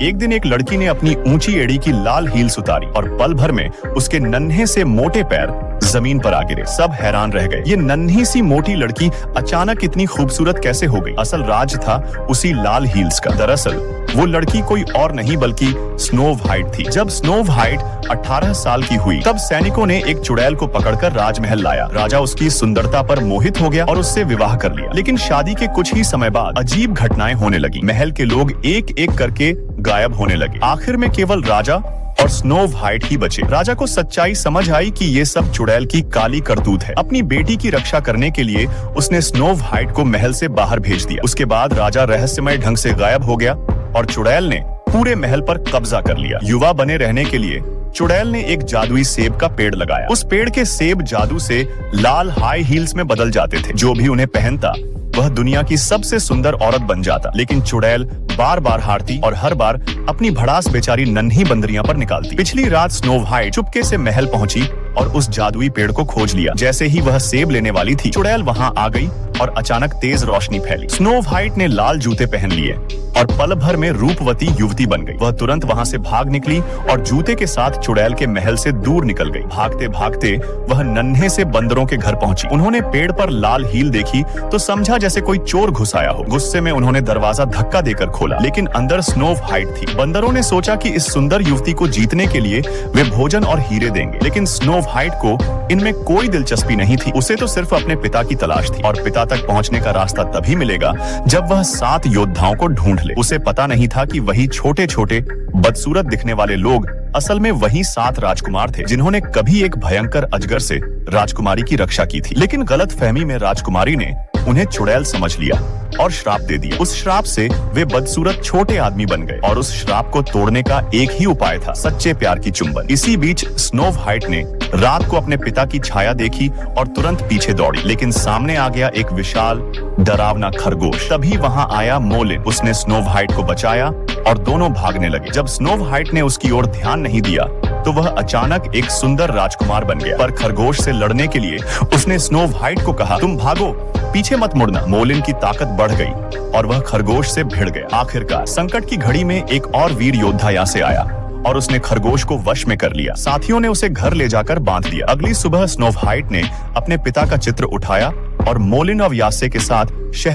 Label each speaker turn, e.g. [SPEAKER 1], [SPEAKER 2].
[SPEAKER 1] एक दिन एक लड़की ने अपनी ऊंची एड़ी की लाल हील्स उतारी और पल भर में उसके नन्हे से मोटे पैर जमीन पर आ गिरे। सब हैरान रह गए। ये नन्ही सी मोटी लड़की अचानक इतनी खूबसूरत कैसे हो गई? असल राज था उसी लाल हील्स का। दरअसल वो लड़की कोई और नहीं बल्कि स्नो व्हाइट थी। जब स्नो व्हाइट 18 साल की हुई तब सैनिकों ने एक चुड़ैल को पकड़कर राजमहल लाया। राजा उसकी सुंदरता पर मोहित हो गया और उससे विवाह कर लिया। लेकिन शादी के कुछ ही समय बाद अजीब घटनाएं होने लगी। महल के लोग एक एक करके गायब होने लगे। आखिर में केवल राजा और स्नो व्हाइट ही बचे। राजा को सच्चाई समझ आई कि ये सब चुड़ैल की काली करतूत है। अपनी बेटी की रक्षा करने के लिए उसने स्नो व्हाइट को महल से बाहर भेज दिया। उसके बाद राजा रहस्यमय ढंग से गायब हो गया और चुड़ैल ने पूरे महल पर कब्जा कर लिया। युवा बने रहने के लिए चुड़ैल ने एक जादुई सेब का पेड़ लगाया। उस पेड़ के सेब जादू से लाल हाई हील्स में बदल जाते थे। जो भी उन्हें पहनता वह दुनिया की सबसे सुंदर औरत बन जाता। लेकिन चुड़ैल बार बार हारती और हर बार अपनी भड़ास बेचारी नन्ही बंदरियां पर निकालती। पिछली रात स्नो व्हाइट चुपके से महल पहुंची और उस जादुई पेड़ को खोज लिया। जैसे ही वह सेब लेने वाली थी चुड़ैल वहां आ गई और अचानक तेज रोशनी फैली। स्नो व्हाइट ने लाल जूते पहन लिए और पल भर में रूपवती युवती बन गई। वह तुरंत वहां से भाग निकली और जूते के साथ चुड़ैल के महल से दूर निकल गई। भागते भागते वह नन्हे से बंदरों के घर पहुंची। उन्होंने पेड़ पर लाल हील देखी तो समझा जैसे कोई चोर घुस आया हो। गुस्से में उन्होंने दरवाजा धक्का देकर खोला, लेकिन अंदर स्नो व्हाइट थी। बंदरों ने सोचा कि इस सुंदर युवती को जीतने के लिए वे भोजन और हीरे देंगे, लेकिन स्नो व्हाइट को इनमें कोई दिलचस्पी नहीं थी। उसे तो सिर्फ अपने पिता की तलाश थी और पिता तक पहुंचने का रास्ता तभी मिलेगा जब वह 7 योद्धाओं को ढूंढ ले। उसे पता नहीं था कि वही छोटे छोटे बदसूरत दिखने वाले लोग असल में वही 7 राजकुमार थे जिन्होंने कभी एक भयंकर अजगर से राजकुमारी की रक्षा की थी। लेकिन गलत फहमी में राजकुमारी ने उन्हें चुड़ैल समझ लिया और श्राप दे दिया। उस श्राप से वे बदसूरत छोटे आदमी बन गए और उस श्राप को तोड़ने का एक ही उपाय था, सच्चे प्यार की चुंबन। इसी बीच स्नो व्हाइट ने रात को अपने पिता की छाया देखी और तुरंत पीछे दौड़ी, लेकिन सामने आ गया एक विशाल डरावना खरगोश। तभी वहां आया मोलिन। उसने स्नो व्हाइट को बचाया और दोनों भागने लगे। जब स्नो व्हाइट ने उसकी ओर ध्यान नहीं दिया तो वह अचानक एक सुंदर राजकुमार बन गया। पर खरगोश से लड़ने के लिए उसने स्नो व्हाइट को कहा, तुम भागो, पीछे मत मुड़ना। मोलिन की ताकत बढ़ गई और वह खरगोश से भिड़ गया। आखिरकार संकट की घड़ी में एक और वीर योद्धा यहाँ से आया और उसने खरगोश को वश में कर लिया। साथियों ने उसे घर ले जाकर बांध दिया। अगली सुबह स्नो व्हाइट ने अपने पिता का चित्र उठाया और मोलिन और यासे के साथ शहर